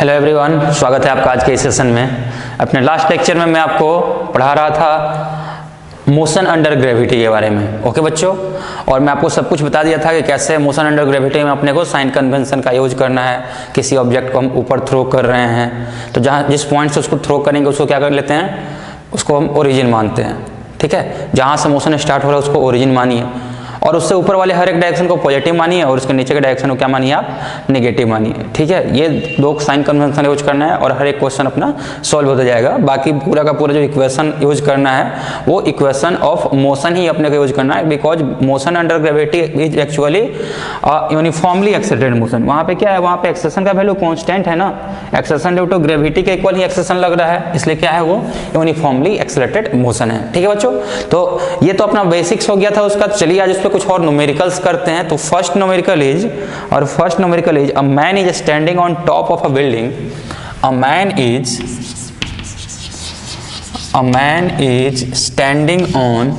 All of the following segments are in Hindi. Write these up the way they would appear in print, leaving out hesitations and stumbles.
हेलो एवरीवन, स्वागत है आपका आज के इस सेशन में। अपने लास्ट लेक्चर में मैं आपको पढ़ा रहा था मोशन अंडर ग्रेविटी के बारे में। ओके बच्चों, और मैं आपको सब कुछ बता दिया था कि कैसे मोशन अंडर ग्रेविटी में अपने को साइन कन्वेंशन का यूज करना है। किसी ऑब्जेक्ट को हम ऊपर थ्रो कर रहे हैं तो जहाँ जिस पॉइंट से उसको थ्रो करेंगे उसको क्या कर लेते हैं, उसको हम ओरिजिन मानते हैं। ठीक है, जहाँ से मोशन स्टार्ट हो रहा है उसको ओरिजिन मानिए, और उससे ऊपर वाले हर एक डायरेक्शन को पॉजिटिव मानिए और उसके नीचे के डायरेक्शन को क्या मानिए आप, नेगेटिव मानिए। ठीक है, ये दो साइन कन्वेंशन यूज करना है और हर एक क्वेश्चन अपना सॉल्व होता जाएगा। बाकी पूरा का पूरा जो इक्वेशन यूज करना है वो इक्वेशन ऑफ मोशन ही अपने को यूज करना है, because motion under gravity is actually uniformly accelerated motion. वहाँ पे क्या है, वहाँ पे एक्सेलरेशन का वैल्यू कॉन्स्टेंट है ना, एक्सेलरेशन ड्यू टू ग्रेविटी के इक्वल ही एक्सेलरेशन लग रहा है, इसलिए क्या है वो यूनिफॉर्मली एक्सेलरेटेड मोशन है। ठीक है बच्चों, तो ये तो अपना बेसिक्स हो गया था उसका। चलिए आज कुछ और न्यूमेरिकल्स करते हैं। तो first numerical is a man is standing on top of a building. A man is standing on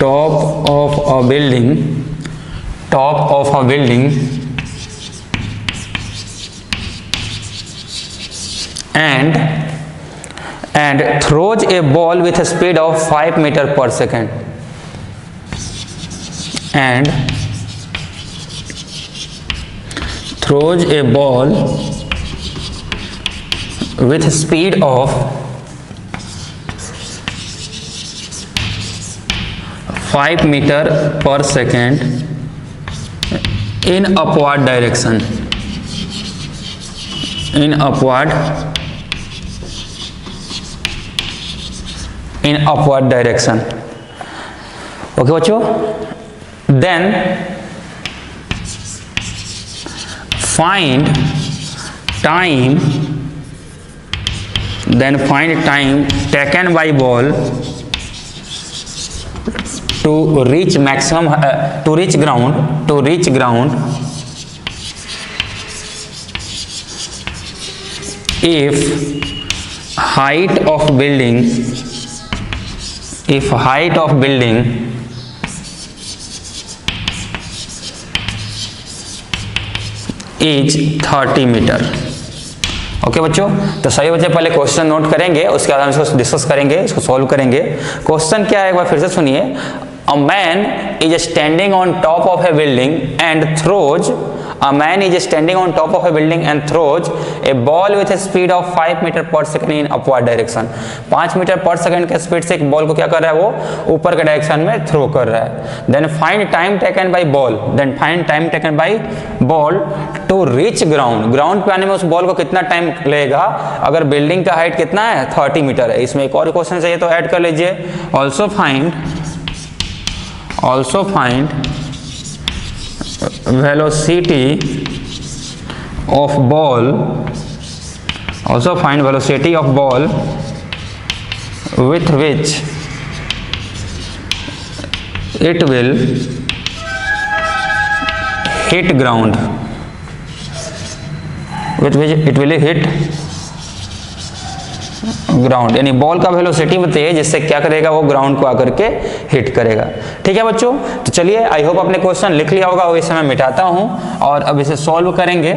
top of a building and throws a ball with a speed of 5 meters per second. And throws a ball with a speed of 5 meters per second in upward direction. Okay बच्चों, then find time taken by ball to reach ground if height of building is 30 metre. Okay बच्चों, तो सही बच्चे पहले क्वेश्चन नोट करेंगे, उसके बाद हम इसको डिस्कस करेंगे, इसको सॉल्व करेंगे। क्वेश्चन क्या है एक बार फिर से सुनिए। A man is standing on top of a building and throws a ball with a speed of 5 metre per second in upward direction। 5 metre per second के स्पीड से एक बॉल को क्या कर रहा है, वो ऊपर के डायरेक्शन में थ्रो कर रहा है। Then find time taken by ball to reach ground। Ground पे आने में उस बॉल को कितना टाइम लगेगा, अगर बिल्डिंग का हाइट कितना है 30 मीटर है। इसमें एक और क्वेश्चन चाहिए तो ऐड कर लीजिए। Also find velocity of ball with which it will hit ground, यानी बॉल का वेलोसिटी बताइए जिससे क्या करेगा, वो ग्राउंड को आकर के हिट करेगा। ठीक है बच्चों, तो चलिए आई होप आपने क्वेश्चन लिख लिया होगा, वो इसे मैं मिटाता हूं और अब इसे सॉल्व करेंगे।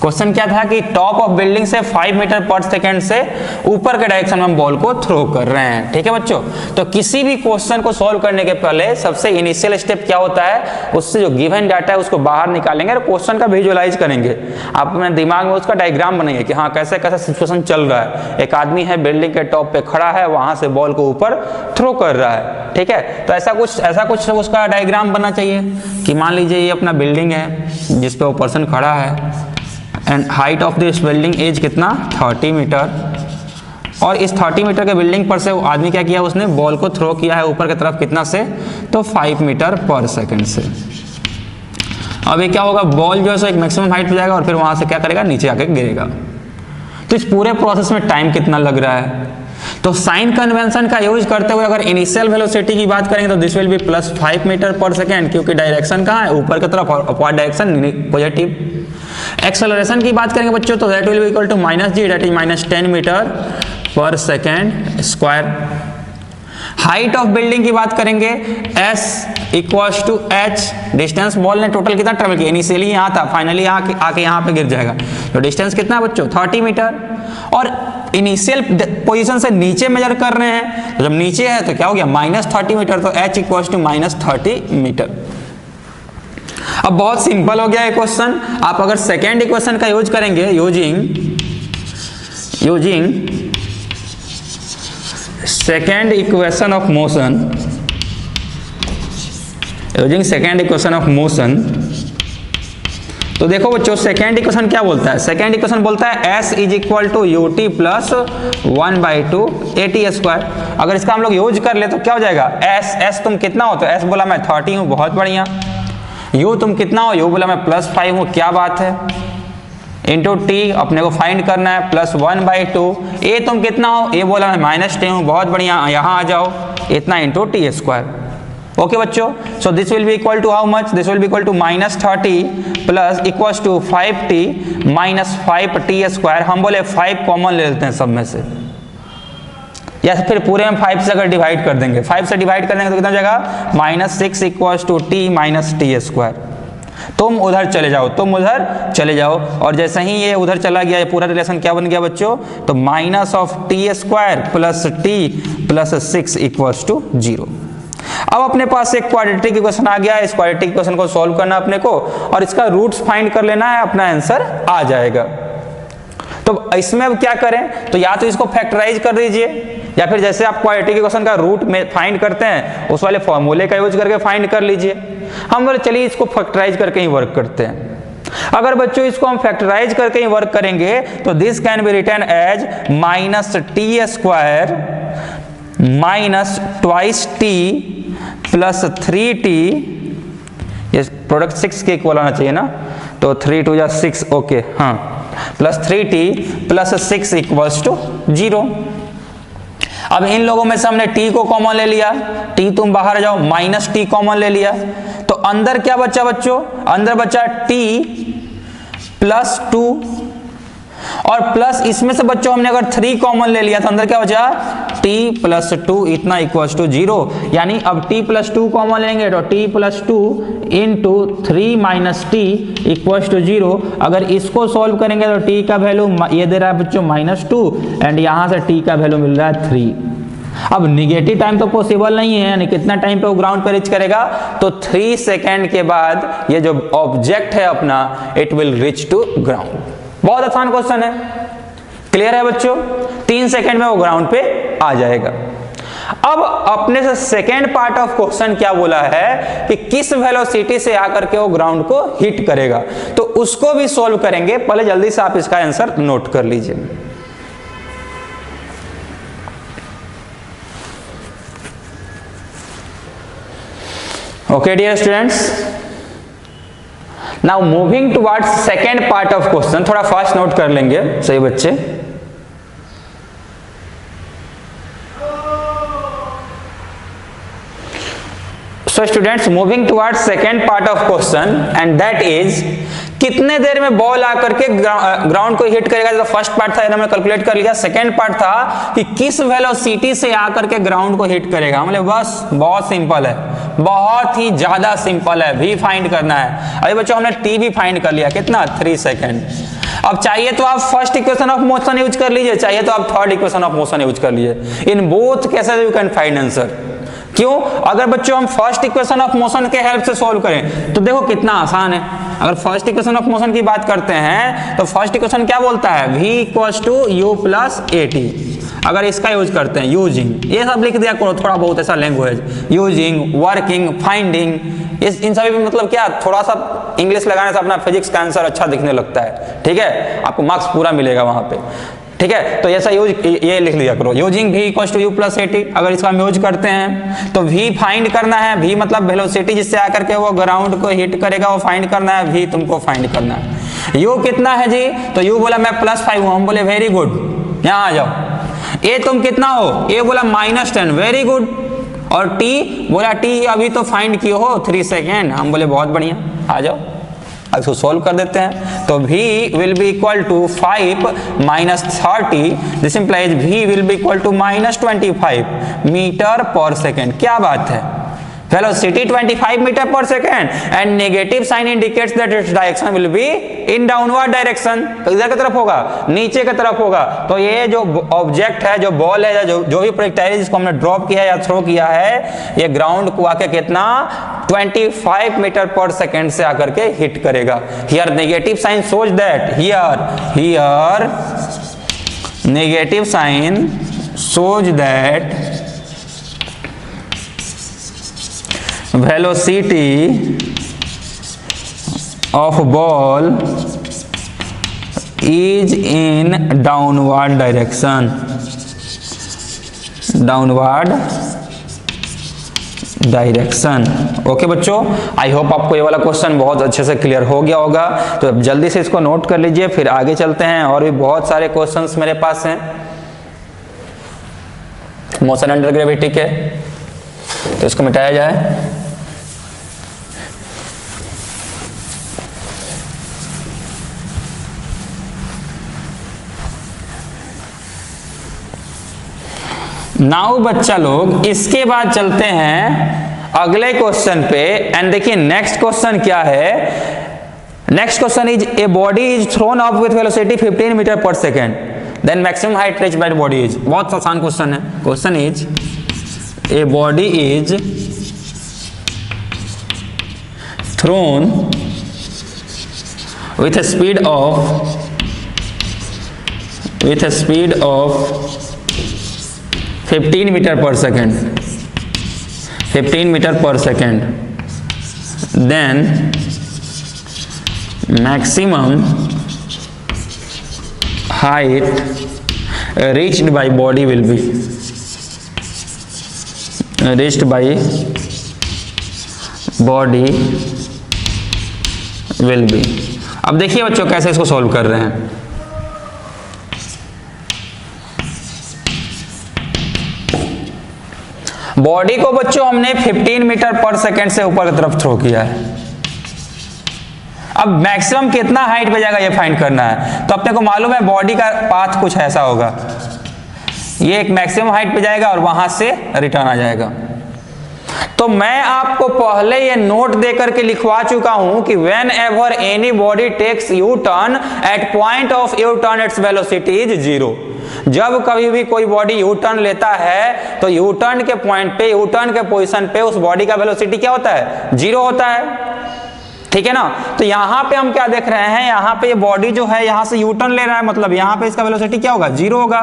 क्वेश्चन क्या था कि टॉप ऑफ बिल्डिंग से 5 मीटर पर सेकंड से ऊपर के डायरेक्शन में हम बॉल को थ्रो कर रहे हैं। ठीक है बच्चों, तो किसी भी क्वेश्चन को सॉल्व करने के पहले सबसे इनिशियल स्टेप क्या होता है, उससे जो गिवन डाटा है उसको बाहर निकालेंगे और क्वेश्चन का विजुअलाइज करेंगे। आप अपने दिमाग में उसका डायग्राम बनाइए कि हाँ कैसे कैसे सिचुएशन चल रहा है। एक आदमी है, बिल्डिंग के टॉप पे खड़ा है, वहां से बॉल को ऊपर थ्रो कर रहा है। ठीक है, तो ऐसा कुछ उसका डायग्राम बनना चाहिए कि मान लीजिए ये अपना बिल्डिंग है जिसपे वो पर्सन खड़ा है and height of this building is कितना, 30 मीटर। और इस 30 मीटर के बिल्डिंग पर से वो आदमी क्या किया, उसने बॉल को थ्रो किया है ऊपर की तरफ कितना से, तो 5 मीटर पर सेकंड से। अब ये क्या होगा, बॉल जो है सो एक मैक्सिमम हाइट पे जाएगा और फिर वहां से क्या करेगा, नीचे आके गिरेगा। तो इस पूरे प्रोसेस में टाइम कितना लग रहा है, तो साइन कन्वेंशन का यूज करते हुए अगर इनिशियल वेलोसिटी की बात करेंगे तो this will B +5 metre per second, क्योंकि डायरेक्शन कहाँ है, ऊपर की तरफ, अपवर्ड डायरेक्शन पॉजिटिव। एक्सेलरेशन की बात करेंगे बच्चों तो that will be equal to -g, that is -10 metre per second square. Height of building की बात करेंगे, s equals to h, distance ball ने टोटल कितना ट्रेवल किया, इनिशियली यहाँ था, फाइनली आके यहाँ पे गिर जाएगा, तो डिस्टेंस कितना है बच्चों 30 मीटर, और इनिशियल पोजीशन से नीचे मेजर कर रहे हैं, तो जब नीचे है तो क्या हो गया -30 मीटर, तो h इक्वल्स टू -30 मीटर। अब बहुत सिंपल हो गया ये क्वेश्चन। आप अगर सेकेंड इक्वेशन का यूज करेंगे, using second equation of motion, तो देखो बच्चों सेकेंड इक्वेशन क्या बोलता है, सेकेंड इक्वेशन बोलता है s is equal to ut plus 1/2 at²। अगर इसका हम लोग यूज कर ले तो क्या हो जाएगा, s तुम कितना हो, तो s बोला मैं 30 हूँ, बहुत बढ़िया, u तुम कितना हो, u बोला मैं +5 हूँ, क्या बात है, इंटू टी अपने को फाइंड करना है प्लस 1/2, ए तुम कितना हो, ए बोला मैं -10 हूँ, बहुत बढ़िया, यहाँ आ जाओ, इतना इंटू t²। ओके बच्चों, so this will be equal to how much, this will be equal to -30 plus equals to 5t minus 5t²। हम बोले 5 कॉमन ले लेते हैं सब में से, या फिर पूरे में 5 से अगर डिवाइड कर देंगे, 5 से डिवाइड कर देंगे तो कितना हो जाएगा, -6 equals to t minus t²। तुम उधर चले जाओ, तुम उधर चले जाओ, और जैसे ही ये उधर चला गया, ये पूरा रिलेशन क्या बन गया बच्चों, तो -t² plus t plus 6 equals to 0। अब अपने पास एक क्वाड्रेटिक इक्वेशन आ गया है, इस क्वाड्रेटिक इक्वेशन को सॉल्व करना अपने को, और इसका रूट्स फाइंड कर लेना है, अपना आंसर आ जाएगा। तो इसमें अब क्या करें, तो या तो इसको फैक्टराइज कर दीजिए, या फिर जैसे आप क्वाड्रेटिक इक्वेशन का रूट में फाइंड करते हैं उस वाले फॉर्मूले का यूज करके फाइंड कर लीजिए। हम बोले चलिए इसको फैक्टराइज करके ही वर्क करते हैं। अगर बच्चों इसको हम फैक्टराइज करके ही वर्क करेंगे तो this can be written as -t² minus twice t plus 3t, ये प्रोडक्ट 6 के इक्वल आना चाहिए ना, तो 3 2 6, ओके हाँ, plus 3t plus 6 equals to 0। अब इन लोगों में से हमने t को कॉमन ले लिया, t तुम बाहर जाओ, -t कॉमन ले लिया, तो अंदर क्या बचा बच्चों, अंदर बचा t प्लस 2, और प्लस इसमें से बच्चों हमने अगर 3 कॉमन ले लिया तो अंदर क्या बचा, t प्लस 2 इतना इक्वल्स टू 0। यानी अब t प्लस 2 कॉमन लेंगे तो t plus 2 into 3 minus t equals to 0। अगर इसको सॉल्व करेंगे तो t का वैल्यू ये दे रहा है बच्चों -2, एंड यहाँ से t का वैल्यू मिल रहा है 3। अब निगेटिव टाइम तो पॉसिबल नहीं है, यानी कितना टाइम पे वो ग्राउंड पे रीच करेगा, तो 3 सेकेंड के बाद ये जो ऑब्जेक्ट है अपना, it will reach to ground. बहुत आसान क्वेश्चन है, क्लियर है बच्चों, 3 सेकेंड में वो ग्राउंड पे आ जाएगा। अब अपने से सेकेंड पार्ट ऑफ क्वेश्चन क्या बोला है कि किस वेलोसिटी से आकर के वो ग्राउंड को हिट करेगा, तो उसको भी सॉल्व करेंगे। पहले जल्दी से आप इसका आंसर नोट कर लीजिए। Okay dear students, now moving towards second part of question, थोड़ा फास्ट नोट कर लेंगे सही बच्चे। So students, moving towards second part of question, and that is कितने देर में बॉल आकर के ग्राउंड को हिट करेगा। तो फर्स्ट पार्ट था, हमने कैलकुलेट कर लिया। सेकेंड पार्ट था कि किस वेलोसिटी से आकर के ग्राउंड को हिट करेगा। मतलब बस बहुत सिंपल है, बहुत ही ज्यादा सिंपल है, भी फाइंड करना है। अभी बच्चों हमने टी भी फाइंड कर लिया, कितना 3 सेकेंड। अब चाहिए तो आप first equation of motion use कर लीजिए, चाहिए तो आप third equation of motion use कर लीजिए। In both cases you can find answer. क्यों? अगर बच्चों हम फर्स्ट इक्वेशन ऑफ मोशन के हेल्प से सॉल्व करें तो देखो कितना आसान है। अगर फर्स्ट इक्वेशन ऑफ मोशन की बात करते हैं तो फर्स्ट इक्वेशन क्या बोलता है, v equals to u plus at। अगर इसका यूज करते हैं यूजिंग, ये सब लिख दिया करो, थोड़ा बहुत ऐसा लैंग्वेज, यूजिंग, वर्किंग, फाइंडिंग, इन सभी में मतलब क्या, थोड़ा सा इंग्लिश लगाने से अपना फिजिक्स का आंसर अच्छा दिखने लगता है। ठीक है, आपको मार्क्स पूरा मिलेगा वहां पे। ठीक है, तो ऐसा यूज ये लिख लिया करो, using v equals to u plus at। अगर इसका हम यूज करते हैं तो v फाइंड करना है, v मतलब वेलोसिटी जिससे आकर के वो ग्राउंड को हिट करेगा, वो फाइंड करना है, v तुमको फाइंड करना है। u कितना है जी, तो u बोला मैं +5 हूं, हम बोले वेरी गुड, यहाँ आ जाओ। a तुम कितना हो, a बोला -10, वेरी गुड। और t बोला t अभी तो फाइंड किए हो 3 सेकेंड, हम बोले बहुत बढ़िया, आ जाओ। अब इसको सॉल्व कर देते हैं, तो v will be equal to 5 minus 30, this implies v will be equal to minus 25 metre per second. क्या बात है, velocity 25 metre per second and negative sign indicates that its direction will be in downward direction. तो इधर की तरफ होगा, नीचे की तरफ होगा। तो ये जो ऑब्जेक्ट है, जो बॉल है, जो भी प्रोजेक्टाइल जिसको हमने ड्रॉप किया या थ्रो किया है, ये ग्राउंड को आके कितना 25 मीटर पर सेकेंड से आकर के हिट करेगा। Here negative sign shows that here negative sign shows that velocity of ball is in downward direction, okay बच्चों, आई होप आपको ये वाला क्वेश्चन बहुत अच्छे से क्लियर हो गया होगा। तो अब जल्दी से इसको नोट कर लीजिए, फिर आगे चलते हैं। और भी बहुत सारे क्वेश्चंस मेरे पास हैं मोशन अंडर ग्रेविटी के, तो इसको मिटाया जाए। नाउ बच्चा लोग इसके बाद चलते हैं अगले क्वेश्चन पे। एंड देखिए नेक्स्ट क्वेश्चन क्या है। Next question is a body is thrown up with velocity 15 metre per second, then maximum height reached by the body is. बहुत आसान क्वेश्चन है। Question is a body is thrown with a speed of 15 metre per second, 15 metre per second, then maximum height reached by body will be अब देखिए बच्चों कैसे इसको सॉल्व कर रहे हैं। बॉडी को बच्चों हमने 15 मीटर पर सेकेंड से ऊपर की तरफ थ्रो किया है। अब मैक्सिमम कितना हाइट पे जाएगा ये फाइंड करना है। तो अपने को मालूम है बॉडी का पाथ कुछ ऐसा होगा, ये एक मैक्सिमम हाइट पे जाएगा और वहां से रिटर्न आ जाएगा। तो मैं आपको पहले ये नोट देकर के लिखवा चुका हूं कि whenever anybody takes U turn at point of U turn its velocity is 0। जब कभी भी कोई बॉडी यू टर्न लेता है तो यू टर्न के पॉइंट पे, यू टर्न के पोजीशन पे उस बॉडी का वेलोसिटी क्या होता है, 0 होता है। ठीक है ना। तो यहां पे हम क्या देख रहे हैं, यहां पे ये बॉडी जो है यहां से यू टर्न ले रहा है, मतलब यहां पे इसका वेलोसिटी क्या होगा, 0 होगा।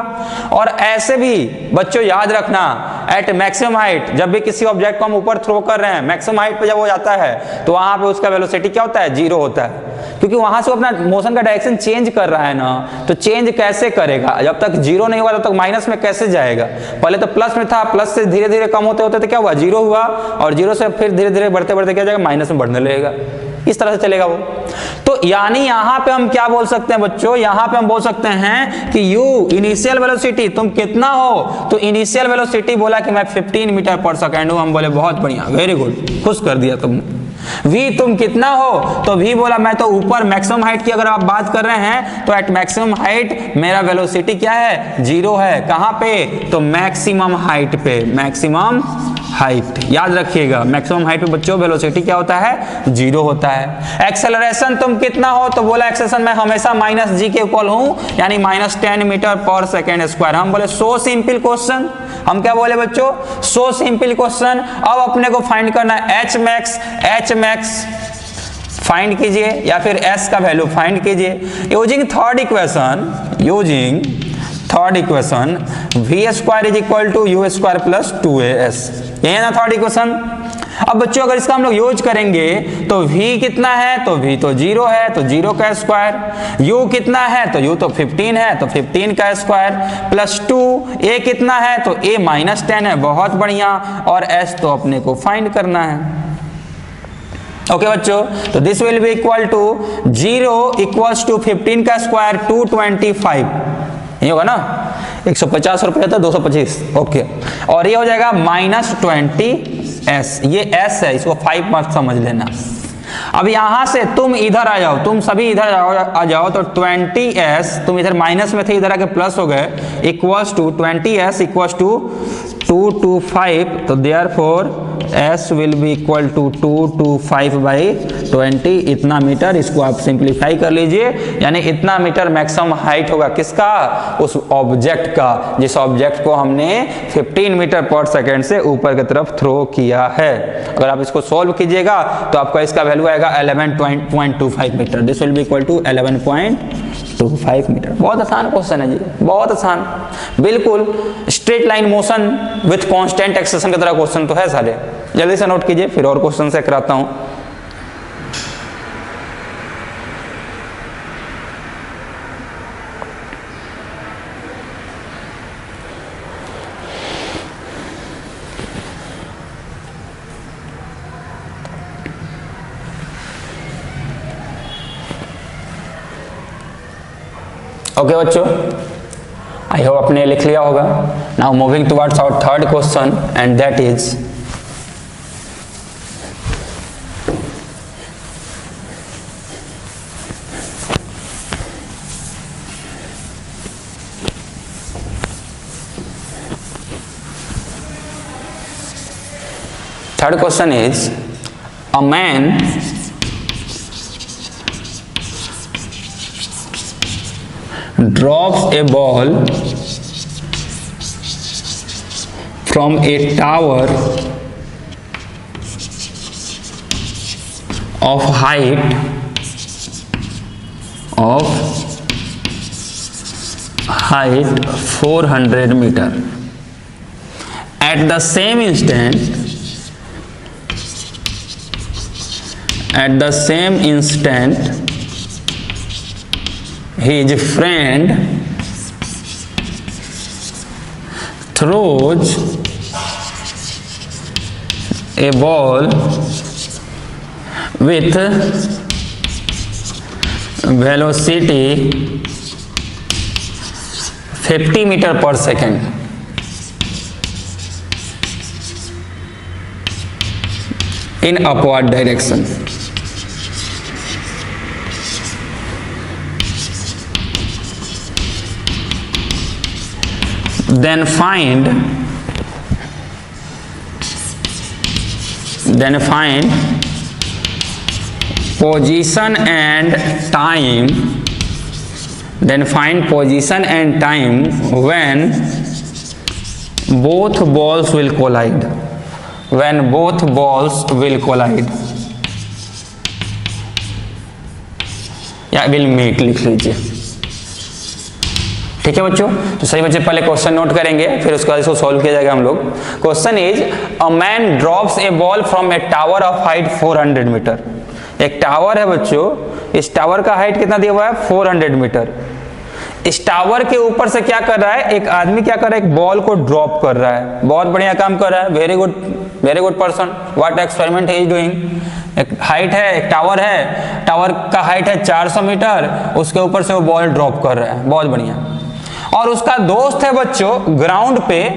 और ऐसे भी बच्चों याद रखना, एट मैक्सिमम हाइट जब भी किसी ऑब्जेक्ट को हम ऊपर थ्रो कर रहे हैं, मैक्सिमम हाइट पे जब वो जाता है तो वहां पे उसका वेलोसिटी क्या होता है, 0 होता है। क्योंकि वहां से वो अपना मोशन का डायरेक्शन चेंज कर रहा है ना, तो चेंज कैसे करेगा, जब तक 0 नहीं हुआ तब तक माइनस में कैसे जाएगा। पहले तो प्लस में था, प्लस से धीरे धीरे कम होते होते तो क्या हुआ, 0 हुआ, और 0 से फिर धीरे धीरे बढ़ते बढ़ते क्या जाएगा, माइनस में बढ़ने लगेगा। इस तरह से चलेगा वो। तो यानी यहां पे हम क्या बोल सकते हैं बच्चों, यहां पे हम बोल सकते हैं कि यू इनिशियल वेलोसिटी तुम कितना हो, तो इनिशियल वेलोसिटी बोला कि मैं 15 मीटर पर सेकेंड हूं। हम बोले बहुत बढ़िया, वेरी गुड, खुश कर दिया तुमने। वी तुम कितना हो, तो वी बोला मैं तो ऊपर मैक्सिमम हाइट की अगर आप बात कर रहे हैं तो एट मैक्सिमम हाइट मेरा वेलोसिटी क्या है, 0 है। कहां पे, तो मैक्सिमम हाइट पे, मैक्सिमम हाइट याद रखिएगा, मैक्सिमम हाइट पे बच्चों वेलोसिटी क्या होता है, 0 होता है। एक्सेलरेशन तुम कितना हो, तो बोला एक्सेलरेशन मैं हमेशा -g के इक्वल हूं, यानी -10 मीटर पर सेकेंड स्क्वायर। हम बोले सो सिंपल क्वेश्चन, हम क्या बोले बच्चों, सो सिंपल क्वेश्चन। अब अपने को फाइंड करना है एच मैक्स फाइंड कीजिए या फिर s का वैल्यू फाइंड कीजिए using third equation v square is equal to u square plus 2as, यही है ना थर्ड इक्वेशन। अब बच्चों अगर इसका हम लोग यूज करेंगे तो v कितना है, तो v तो 0 है, तो 0 का स्क्वायर, u कितना है, तो u तो 15 है, तो 15 का स्क्वायर, प्लस 2, a कितना है, तो a -10 है, बहुत बढ़िया, और s तो अपने को फाइंड करना है। ओके बच्चों, तो this will be equal to 0 equals to 15 का स्क्वायर 225, ये होगा ना, 150 रुपये था 225, ओके। और ये हो जाएगा -20s, ये s है, इसको 5 मत समझ लेना। अब यहां से तुम इधर आ जाओ, तुम सभी इधर आ जाओ तो 20s, तुम इधर माइनस में थे, इधर आके प्लस हो गए, equals to 20s equals to 225, तो therefore s will be equal to 225/20, इतना मीटर। इसको आप सिंप्लीफाई कर लीजिए, यानी इतना मीटर मैक्सिमम हाइट होगा किसका, उस ऑब्जेक्ट का, जिस ऑब्जेक्ट को हमने 15 मीटर पर सेकेंड से ऊपर की तरफ थ्रो किया है। अगर आप इसको सॉल्व कीजिएगा तो आपका इसका वैल्यू आएगा 11.25 metre. This will be equal to 11.25 metre. बहुत आसान क्वेश्चन है जी, बहुत आसान, बिल्कुल straight line motion with constant acceleration की तरह क्वेश्चन तो है सारे। जल्दी से नोट कीजिए, फिर और क्वेश्चन से कराता हूं। ओके बच्चों, आई होप आपने लिख लिया होगा। Now moving towards our third question and that is third question is a man drops a ball from a tower of height 400 meter. At the same instant his friend throws a ball with velocity 50 meter per second in upward direction. Then find position and time. Then find position and time when both balls will collide. When both balls will collide या will meet लिख लीजिए। ठीक है बच्चों, तो सही बच्चे पहले क्वेश्चन नोट करेंगे, फिर उसके बाद इसको सॉल्व किया जाएगा हम लोग। Question is a man drops a ball from a tower of height 400 metre. एक टावर है बच्चों, इस टावर का हाइट कितना दिया हुआ है 400 मीटर। इस टावर के ऊपर से क्या कर रहा है, एक आदमी क्या कर रहा है, एक बॉल को ड्रॉप कर रहा है। बहुत बढ़िया काम कर रहा है, very good person. What experiment he is doing. एक हाइट है, एक टावर है, टावर का हाइट है 400 मीटर, उसके ऊपर से वो बॉल ड्रॉप कर रहा है, बहुत बढ़िया। और उसका दोस्त है बच्चों ग्राउंड पे,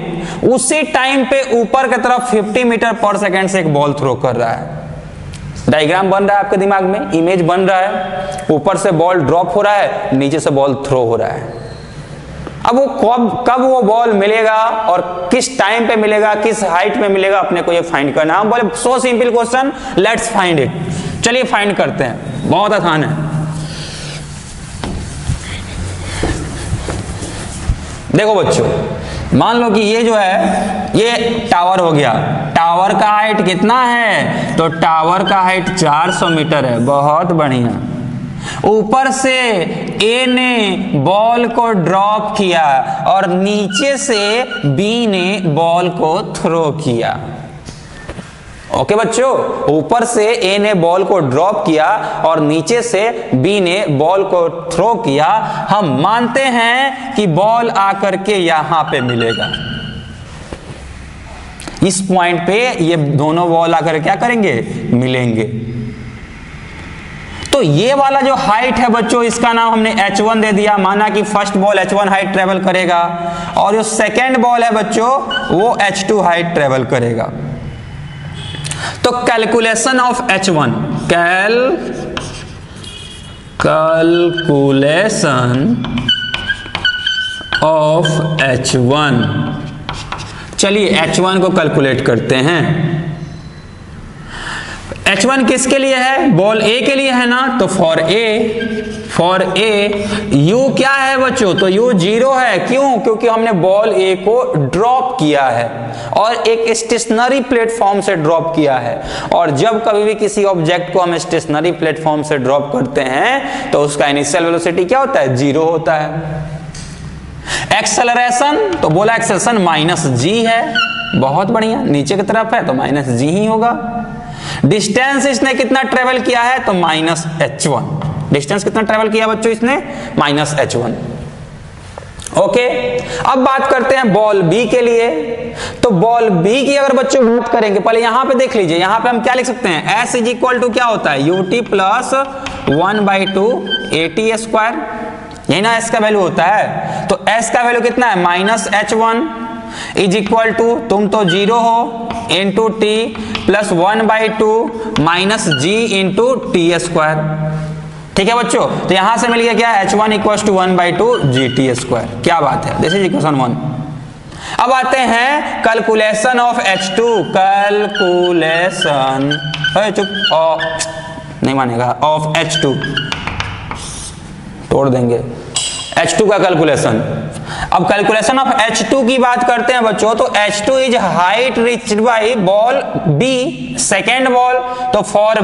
उसी टाइम पे ऊपर की तरफ 50 मीटर पर सेकेंड से एक बॉल थ्रो कर रहा है। डायग्राम बन रहा है आपके दिमाग में, इमेज बन रहा है, ऊपर से बॉल ड्रॉप हो रहा है, नीचे से बॉल थ्रो हो रहा है। अब वो कब वो बॉल मिलेगा और किस टाइम पे मिलेगा, किस हाइट में मिलेगा, अपने को ये फाइंड करना। हम बोले so simple question, let's find it. चलिए फाइंड करते हैं, बहुत आसान है। देखो बच्चों, मान लो कि ये जो है ये टावर हो गया। टावर का हाइट कितना है, तो टावर का हाइट 400 मीटर है, बहुत बढ़िया। ऊपर से ए ने बॉल को ड्रॉप किया और नीचे से बी ने बॉल को थ्रो किया। ओके बच्चों, ऊपर से ए ने बॉल को ड्रॉप किया और नीचे से बी ने बॉल को थ्रो किया। हम मानते हैं कि बॉल आकर के यहां पे मिलेगा, इस पॉइंट पे ये दोनों बॉल आकर क्या करेंगे, मिलेंगे। तो ये वाला जो हाइट है बच्चों, इसका नाम हमने h1 दे दिया, माना कि first ball h1 height travel करेगा और जो सेकेंड बॉल है बच्चों वो h2 हाइट ट्रेवल करेगा। तो calculation of h1, calculation of H1। चलिए H1 को कैलकुलेट करते हैं। H1 किसके लिए है? बॉल A के लिए है ना, तो फॉर A U क्या है बच्चों? तो U 0 है। क्यों? क्योंकि हमने बॉल A को ड्रॉप किया है और एक स्टेशनरी प्लेटफॉर्म से ड्रॉप किया है, और जब कभी भी किसी ऑब्जेक्ट को हम स्टेशनरी प्लेटफॉर्म से ड्रॉप करते हैं तो उसका इनिशियल वेलोसिटी क्या होता है? 0 होता है। एक्सेलरेशन, तो बोला एक्सेलरेशन माइनस g है। बहुत बढ़िया, नीचे की तरफ है तो माइनस g ही होगा। डिस्टेंस इसने कितना ट्रेवल किया है? तो माइनस h1। डिस्टेंस कितना ट्रेवल किया बच्चों इसने? Minus h1। ओके, अब बात करते हैं बॉल B के लिए। तो बॉल B की अगर बच्चों बात करेंगे, पहले यहां पे देख लीजिए, यहां पे हम क्या लिख सकते हैं? S इज इक्वल टू क्या होता है? ut प्लस 1/2 at स्क्वायर, यही ना S का वैल्यू होता है। तो S का वैल्यू कितना है? Minus h1 is equal to, तुम तो 0 हो, into t plus 1/2 minus g into T square. ठीक है बच्चों, तो यहां से मिल गया क्या? h1 equal to 1/2 gt square. क्या बात है, दिस इज इक्वेशन 1। अब आते हैं कैलकुलेशन ऑफ H2। कैलकुलेशन, चुप, नहीं मानेगा, ऑफ H2 तोड़ देंगे। H2 का कैलकुलेशन। अब कैलकुलेशन ऑफ H2 की बात करते हैं बच्चों, तो H2 is height reached by ball B, second ball. तो फॉर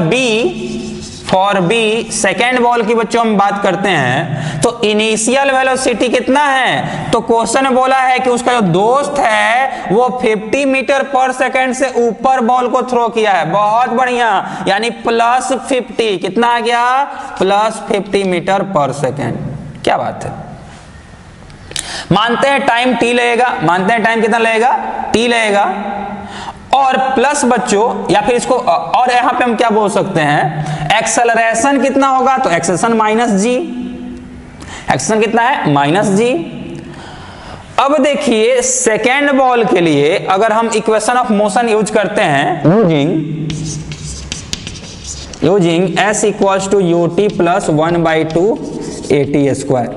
B सेकेंड बॉल की बच्चों हम बात करते हैं, तो इनिशियल वेलोसिटी कितना है? तो क्वेश्चन में बोला है कि उसका जो दोस्त है वो 50 मीटर पर सेकेंड से ऊपर बॉल को थ्रो किया है। बहुत बढ़िया, यानी प्लस 50। कितना आ गया? Plus 50 metre per second. क्या बात है। मानते हैं टाइम t लगेगा, मानते हैं टाइम कितना लगेगा? t लगेगा। और प्लस बच्चों, या फिर इसको और यहां पे हम क्या बोल सकते हैं? एक्सेलरेशन कितना होगा? तो एक्सेलरेशन माइनस g। एक्सेलरेशन कितना है? Minus g। अब देखिए सेकेंड बॉल के लिए अगर हम इक्वेशन ऑफ मोशन यूज करते हैं, using s equals to ut plus 1/2 at square.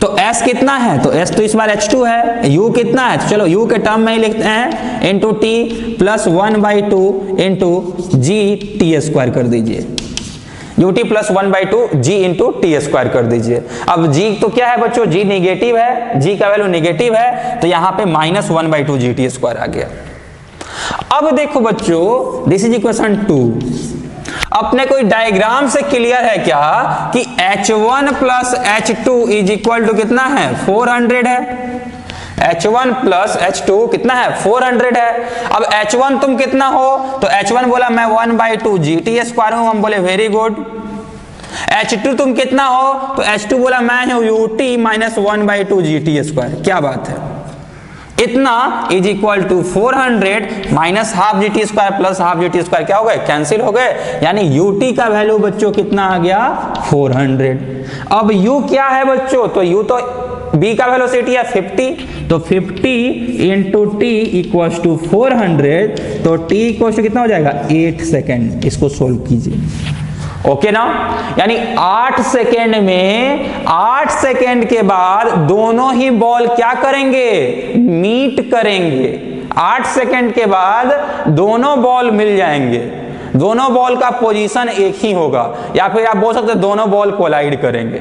तो s कितना है? तो s तो इस बार h2 है। u कितना है? तो चलो u के टर्म में ही लिखते हैं, into t plus 1/2 into g t square कर दीजिए। ut plus 1/2 g into T square कर दीजिए। अब g तो क्या है बच्चों? g निगेटिव है, g का वैल्यू निगेटिव है, तो यहां पे माइनस 1/2 g t स्क्वायर आ गया। अब देखो बच्चों, दिस इज इक्वेशन 2। अपने कोई डायग्राम से क्लियर है क्या कि H1 plus H2 is equal to कितना है? 400 है। H1 प्लस H2 कितना है? 400 है। अब H1 तुम कितना हो? तो H1 बोला मैं 1/2 gt स्क्वायर हूं, हम बोले वेरी गुड। H2 तुम कितना हो? तो H2 बोला मैं हूं ut माइनस 1/2 gt स्क्वायर। क्या बात है। इतना is equal to 400 minus half g t square plus half g t square क्या हो गए? कैंसिल हो गए। यानी ut का वैल्यू बच्चों कितना आ गया? 400। अब u क्या है बच्चों? तो u तो b का वेलोसिटी है 50, तो 50 इंटू टी इक्वल टू 400, तो t इक्वल टू कितना हो जाएगा? 8 सेकेंड। इसको सोल्व कीजिए। ओके ना, यानी 8 सेकेंड में 8 सेकेंड के बाद दोनों ही बॉल क्या करेंगे? मीट करेंगे। 8 सेकेंड के बाद दोनों बॉल मिल जाएंगे। दोनों बॉल का पोजीशन एक ही होगा, या फिर आप बोल सकते हैं दोनों बॉल कोलाइड करेंगे।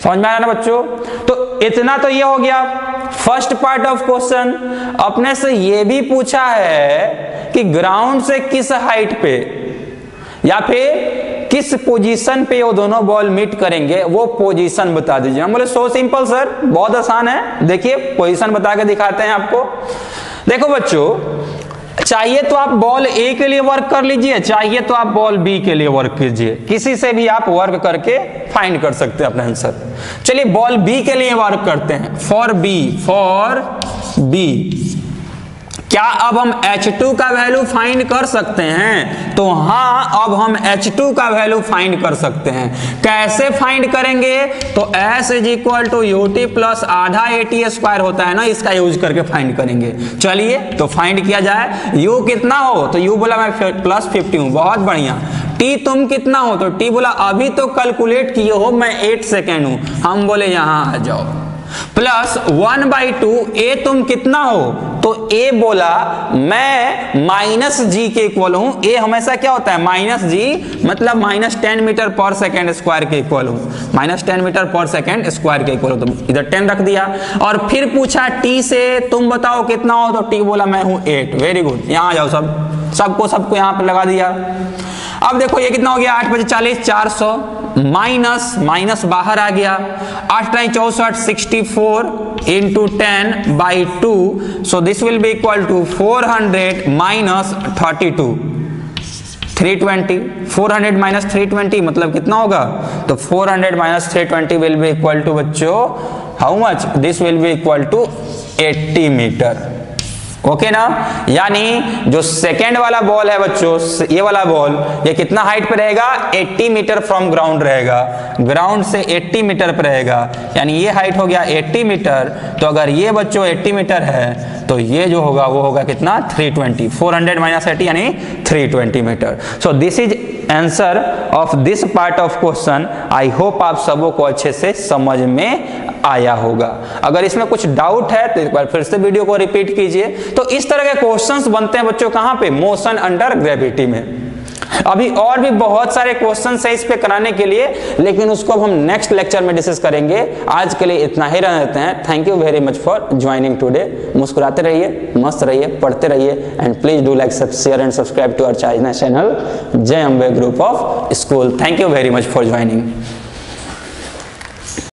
समझ में आया ना बच्चों? तो इतना तो ये हो गया फर्स्ट पार्ट ऑफ क्वेश्चन। अपने से ये भी पूछा है कि ग्राउंड से किस हाइट पे या फिर किस पोजीशन पे वो दोनों बॉल मीट करेंगे, वो पोजीशन बता दीजिए। हम बोले सो सिंपल सर, बहुत आसान है। देखिए पोजीशन बता के दिखाते हैं आपको। देखो बच्चों, चाहिए तो आप बॉल ए के लिए वर्क कर लीजिए, चाहिए तो आप बॉल बी के लिए वर्क कीजिए, किसी से भी आप वर्क करके फाइंड कर सकते हैं अपना आंसर। चलिए बॉल बी के लिए वर्क करते हैं। फॉर बी क्या अब हम H2 का वैल्यू फाइंड कर सकते हैं? तो हाँ, अब हम H2 का वैल्यू फाइंड कर सकते हैं। कैसे फाइंड करेंगे? तो S is equal to UT plus आधा AT स्क्वायर होता है ना, इसका यूज करके फाइंड करेंगे। चलिए तो फाइंड किया जाए। U कितना हो? तो U बोला मैं प्लस 50 हूं, बहुत बढ़िया। T तुम कितना हो? तो T बोला अभी तो कैलकुलेट किए हो, मैं 8 सेकेंड हूं। हम बोले यहां आ जाओ। प्लस 1/2 A तुम कितना हो? तो A बोला मैं माइनस जी के इक्वल हूं। A हमेशा क्या होता है? माइनस जी, मतलब minus 10 metre per second square के इक्वल हूं। Minus 10 metre per second square के इक्वल हो, तो इधर 10 रख दिया। और फिर पूछा T से तुम बताओ कितना हो? तो T बोला मैं हूं 8। वेरी गुड, यहां आ जाओ सबको यहां पर लगा दिया। अब देखो ये कितना हो गया? 8 × 40 400 माइनस बाहर आ गया। 8 × 64 64 into 10/2, so this will be equal to 400 minus 32 320। 400 minus 320 मतलब कितना होगा? तो 400 minus 320 will be equal to बच्चों how much? This will be equal to 80 metre. Okay ना? यानी जो सेकेंड वाला बॉल है बच्चों, ये वाला बॉल, ये कितना हाइट पे रहेगा? 80 मीटर फ्रॉम ग्राउंड रहेगा। ग्राउंड से 80 मीटर पे रहेगा, यानी ये हाइट हो गया 80 मीटर। तो अगर ये बच्चों 80 मीटर है तो ये जो होगा वो होगा कितना? 320। 400 माइनस 80 यानी 320 metre. So this is answer of this part of question. I hope आप सबों को अच्छे से समझ में आया होगा। अगर इसमें कुछ डाउट है तो एक बार फिर से वीडियो को रिपीट कीजिए। तो इस तरह के क्वेश्चंस बनते हैं बच्चों कहां पे? मोशन अंडर ग्रेविटी में। अभी और भी बहुत सारे क्वेश्चंस है इस पे कराने के लिए, लेकिन उसको अब हम नेक्स्ट लेक्चर में डिस्कस करेंगे। आज के लिए इतना ही रहते हैं। Thank you very much for joining today. मुस्कुराते रहिए, मस्त रहिए, पढ़ते रहिए, and please do like, share and subscribe to our channel Jai Ambe group of school. Thank you very much for joining.